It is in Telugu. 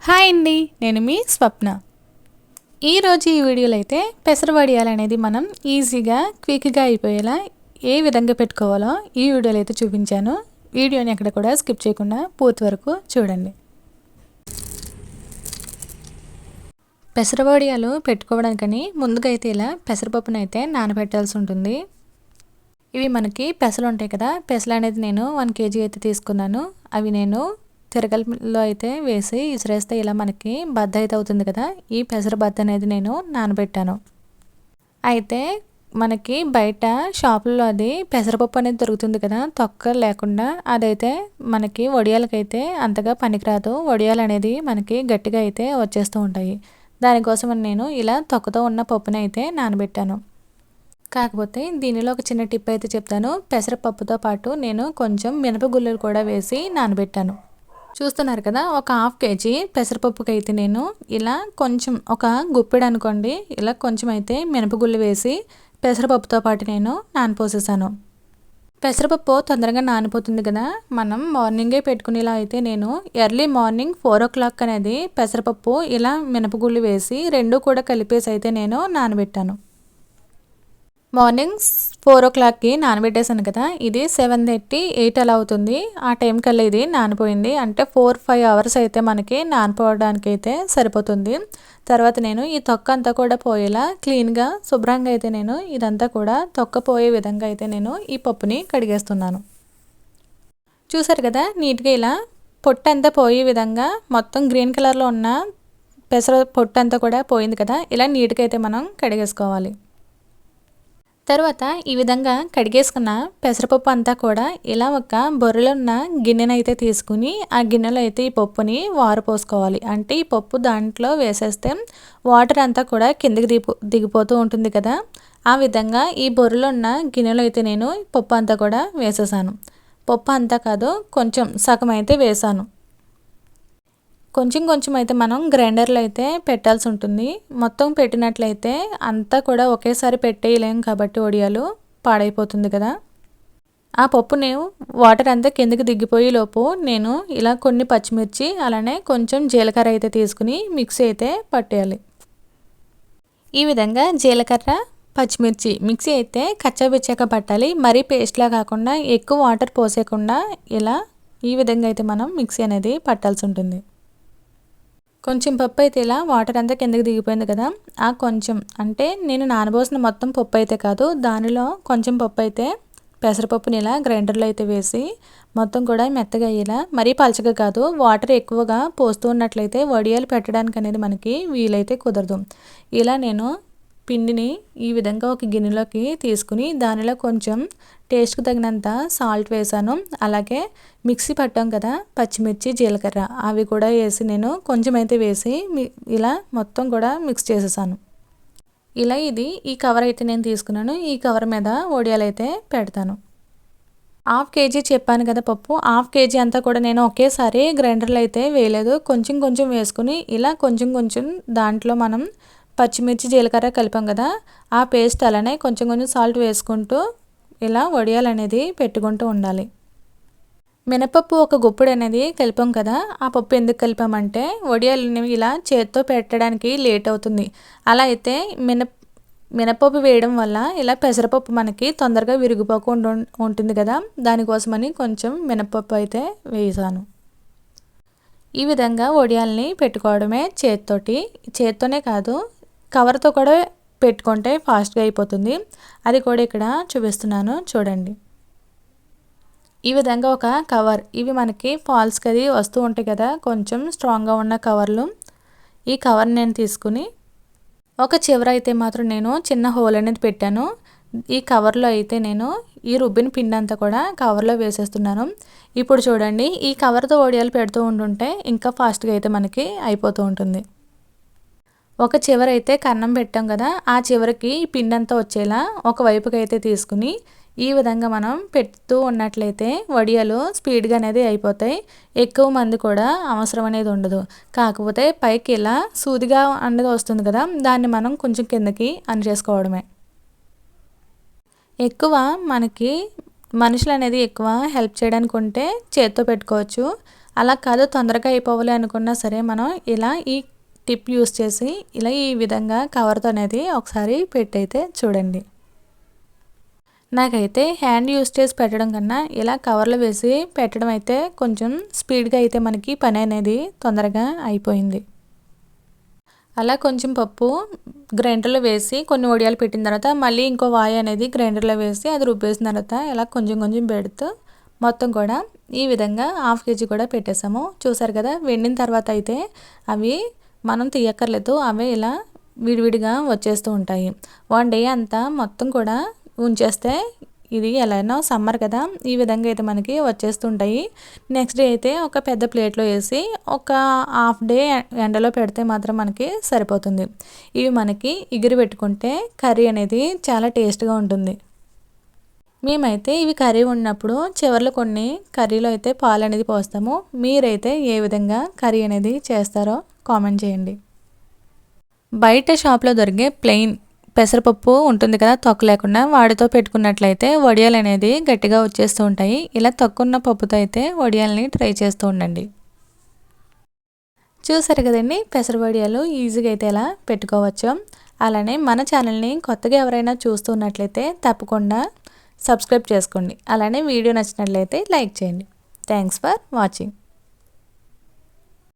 హాయ్ అండి, నేను మీ స్వప్న. ఈరోజు ఈ వీడియోలో అయితే పెసర వడియాలు అనేది మనం ఈజీగా క్విక్గా అయిపోయేలా ఏ విధంగా పెట్టుకోవాలో ఈ వీడియోలో అయితే చూపించాను. వీడియోని ఎక్కడ కూడా స్కిప్ చేయకుండా పూర్తి వరకు చూడండి. పెసర వడియాలు పెట్టుకోవడానికని ముందుగా అయితే ఇలా పెసరపప్పును అయితే నానబెట్టాల్సి ఉంటుంది. ఇవి మనకి పెసలు ఉంటాయి కదా, పెసలు అనేది నేను 1 kg అయితే తీసుకున్నాను. అవి నేను తిరగల్లో అయితే వేసి ఇసిరేస్తే ఇలా మనకి బద్ద అయితే అవుతుంది కదా, ఈ పెసర బద్ద అనేది నేను నానబెట్టాను. అయితే మనకి బయట షాపుల్లో అది పెసరపప్పు అనేది దొరుకుతుంది కదా, తొక్క లేకుండా. అదైతే మనకి వడియాలకైతే అంతగా పనికిరాదు. వడియాలు అనేది మనకి గట్టిగా అయితే వచ్చేస్తూ ఉంటాయి. దానికోసం నేను ఇలా తొక్కతో ఉన్న పప్పుని అయితే నానబెట్టాను. కాకపోతే దీనిలో ఒక చిన్న టిప్ అయితే చెప్తాను. పెసరపప్పుతో పాటు నేను కొంచెం మినపగుళ్ళలు కూడా వేసి నానబెట్టాను. చూస్తున్నారు కదా, ఒక 1/2 kg పెసరపప్పుకి అయితే నేను ఇలా కొంచెం ఒక గుప్పెడు అనుకోండి, ఇలా కొంచెం అయితే మినపగుళ్ళు వేసి పెసరపప్పుతో పాటు నేను నానపోసేసాను. పెసరపప్పు తొందరగా నానిపోతుంది కదా, మనం మార్నింగే పెట్టుకునేలా అయితే నేను ఎర్లీ మార్నింగ్ 4 o'clock అనేది పెసరపప్పు ఇలా మినపగుళ్ళు వేసి రెండు కూడా కలిపేసి అయితే నేను నానబెట్టాను. మార్నింగ్ 4 o'clockకి నానబెట్టేసాను కదా, ఇది 7:30, 8 అలా అవుతుంది. ఆ టైం కల్లా ఇది నానిపోయింది. అంటే 4-5 hours అయితే మనకి నానిపోవడానికి అయితే సరిపోతుంది. తర్వాత నేను ఈ తొక్క అంతా కూడా పోయేలా క్లీన్గా శుభ్రంగా అయితే నేను ఇదంతా కూడా తొక్క పోయే విధంగా అయితే నేను ఈ పప్పుని కడిగేస్తున్నాను. చూసారు కదా, నీట్గా ఇలా పొట్టు అంతా పోయే విధంగా మొత్తం గ్రీన్ కలర్లో ఉన్న పెసర పొట్టు అంతా కూడా పోయింది కదా, ఇలా నీట్గా అయితే మనం కడిగేసుకోవాలి. తర్వాత ఈ విధంగా కడిగేసుకున్న పెసరపప్పు అంతా కూడా ఇలా ఒక బొర్రెలో ఉన్న గిన్నెనైతే తీసుకుని ఆ గిన్నెలో అయితే ఈ పప్పుని వారపోసుకోవాలి. అంటే ఈ పప్పు దాంట్లో వేసేస్తే వాటర్ అంతా కూడా కిందకి దిగిపోతూ ఉంటుంది కదా, ఆ విధంగా ఈ బొర్రెలో ఉన్న గిన్నెలో అయితే నేను పప్పు అంతా కూడా వేసేసాను. పప్పు అంతా కాదు, కొంచెం సగం అయితే వేసాను. కొంచెం అయితే మనం గ్రైండర్లో అయితే పెట్టాల్సి ఉంటుంది. మొత్తం పెట్టినట్లయితే అంతా కూడా ఒకేసారి పెట్టేయలేం కాబట్టి వడియాలు పాడైపోతుంది కదా. ఆ పప్పుని వాటర్ అంతా కిందకి దిగిపోయే లోపు నేను ఇలా కొన్ని పచ్చిమిర్చి అలానే కొంచెం జీలకర్ర అయితే తీసుకుని మిక్సీ అయితే పట్టేయాలి. ఈ విధంగా జీలకర్ర పచ్చిమిర్చి మిక్సీ అయితే కచ్చాపిచ్చాక పట్టాలి. మరీ పేస్ట్లా కాకుండా ఎక్కువ వాటర్ పోసేయకుండా ఇలా ఈ విధంగా అయితే మనం మిక్సీ అనేది పట్టాల్సి ఉంటుంది. కొంచెం పప్పు అయితే ఇలా వాటర్ అంతా కిందకి దిగిపోయింది కదా, ఆ కొంచెం అంటే నేను నానబోసిన మొత్తం పప్పు అయితే కాదు, దానిలో కొంచెం పప్పు అయితే పెసరపప్పుని ఇలా గ్రైండర్లో అయితే వేసి మొత్తం కూడా మెత్తగా అయ్యేలా, మరీ పలచగా కాదు. వాటర్ ఎక్కువగా పోస్తూ ఉన్నట్లయితే వడియాలు పెట్టడానికి అనేది మనకి వీలైతే కుదరదు. ఇలా నేను పిండిని ఈ విధంగా ఒక గిన్నెలోకి తీసుకుని దానిలో కొంచెం టేస్ట్కి తగినంత సాల్ట్ వేసాను. అలాగే మిక్సీ పట్టాం కదా పచ్చిమిర్చి జీలకర్ర, అవి కూడా వేసి నేను కొంచెం అయితే వేసి ఇలా మొత్తం కూడా మిక్స్ చేసేసాను. ఇలా ఈ కవర్ అయితే నేను తీసుకున్నాను. ఈ కవర్ మీద వడియాలు అయితే పెడతాను. 1/2 kg చెప్పాను కదా పప్పు, 1/2 kg అంతా కూడా నేను ఒకేసారి గ్రైండర్లో అయితే వేయలేదు. కొంచెం వేసుకుని ఇలా కొంచెం దాంట్లో మనం పచ్చిమిర్చి జీలకర్ర కలిపాం కదా, ఆ పేస్ట్ అలానే కొంచెం సాల్ట్ వేసుకుంటూ ఇలా వడియాలు అనేది పెట్టుకుంటూ ఉండాలి. మినపప్పు ఒక గుప్పుడు అనేది కలిపాం కదా, ఆ పప్పు ఎందుకు కలిపామంటే వడియాలు ఇలా చేత్తో పెట్టడానికి లేట్ అవుతుంది. అలా అయితే మినపప్పు వేయడం వల్ల ఇలా పెసరపప్పు మనకి తొందరగా విరిగిపోకుండా ఉంటుంది కదా, దానికోసమని కొంచెం మినపప్పు అయితే వేసాను. ఈ విధంగా వడియాల్ని పెట్టుకోవడమే చేత్తోనే కాదు, కవర్తో కూడా పెట్టుకుంటే ఫాస్ట్గా అయిపోతుంది. అది కూడా ఇక్కడ చూపిస్తున్నాను చూడండి. ఈ విధంగా ఒక కవర్, ఇవి మనకి ఫాల్స్కి అది వస్తూ ఉంటాయి కదా కొంచెం స్ట్రాంగ్గా ఉన్న కవర్లు, ఈ కవర్ నేను తీసుకుని ఒక చివర అయితే మాత్రం నేను చిన్న హోల్ అనేది పెట్టాను. ఈ కవర్లో అయితే నేను ఈ రుబ్బిన పిండి అంతా కూడా కవర్లో వేసేస్తున్నాను. ఇప్పుడు చూడండి, ఈ కవర్తో వడియాలు పెడుతూ ఉంటుంటే ఇంకా ఫాస్ట్గా అయితే మనకి అయిపోతూ ఉంటుంది. ఒక చివర అయితే కన్నం పెట్టాం కదా, ఆ చివరికి ఈ పిండి అంతా వచ్చేలా ఒకవైపుకి అయితే తీసుకుని ఈ విధంగా మనం పెడుతూ ఉన్నట్లయితే వడియాలు స్పీడ్గా అనేది అయిపోతాయి. ఎక్కువ మంది కూడా అవసరం అనేది ఉండదు. కాకపోతే పైకి ఇలా సూదిగా అనేది వస్తుంది కదా, దాన్ని మనం కొంచెం కిందకి చేసుకోవడమే. ఎక్కువ మనకి మనుషులు అనేది ఎక్కువ హెల్ప్ చేయడానికి ఉంటే చేత్తో పెట్టుకోవచ్చు. అలా కాదు తొందరగా అయిపోవాలి అనుకున్నా సరే మనం ఇలా ఈ టిప్ యూస్ చేసి ఇలా ఈ విధంగా కవర్తో అనేది ఒకసారి పెట్టయితే చూడండి. నాకైతే హ్యాండ్ యూస్ చేసి పెట్టడం కన్నా ఇలా కవర్లో వేసి పెట్టడం అయితే కొంచెం స్పీడ్గా అయితే మనకి పని అనేది తొందరగా అయిపోయింది. అలా కొంచెం పప్పు గ్రైండర్లో వేసి కొన్ని వడియాలు పెట్టిన తర్వాత మళ్ళీ ఇంకో వాయి అనేది గ్రైండర్లో వేసి అది రుబ్బేసిన తర్వాత ఇలా కొంచెం కొంచెం పెడుతూ మొత్తం కూడా ఈ విధంగా 1/2 kg కూడా పెట్టేసాము. చూసారు కదా, వెండిన తర్వాత అయితే అవి మనం తీయక్కర్లేదు, అవే ఇలా విడివిడిగా వచ్చేస్తూ ఉంటాయి. 1 డే అంతా మొత్తం కూడా ఉంచేస్తే ఇది ఎలానో సమ్మర్ కదా, ఈ విధంగా అయితే మనకి వచ్చేస్తుంటాయి. నెక్స్ట్ డే అయితే ఒక పెద్ద ప్లేట్లో వేసి ఒక 1/2 డే ఎండలో పెడితే మాత్రం మనకి సరిపోతుంది. ఇవి మనకి ఇగురు పెట్టుకుంటే కర్రీ అనేది చాలా టేస్ట్గా ఉంటుంది. మేమైతే ఇవి కర్రీ ఉన్నప్పుడు చివర్లో కొన్ని కర్రీలో అయితే పాలు అనేది పోస్తాము. మీరైతే ఏ విధంగా కర్రీ అనేది చేస్తారో కామెంట్ చేయండి. బయట షాప్లో దొరికే ప్లెయిన్ పెసరపప్పు ఉంటుంది కదా, తొక్క లేకుండా, వాటితో పెట్టుకున్నట్లయితే వడియాలు అనేది గట్టిగా వచ్చేస్తూ ఉంటాయి. ఇలా తొక్కున్న పప్పుతో అయితే వడియాలని ట్రై చేస్తూ ఉండండి. చూసారు కదండి, పెసర వడియాలు ఈజీగా అయితే ఎలా పెట్టుకోవచ్చు. అలానే మన ఛానల్ని కొత్తగా ఎవరైనా చూస్తున్నట్లయితే తప్పకుండా సబ్స్క్రైబ్ చేసుకోండి. అలానే వీడియో నచ్చినట్లయితే లైక్ చేయండి. Thanks for watching.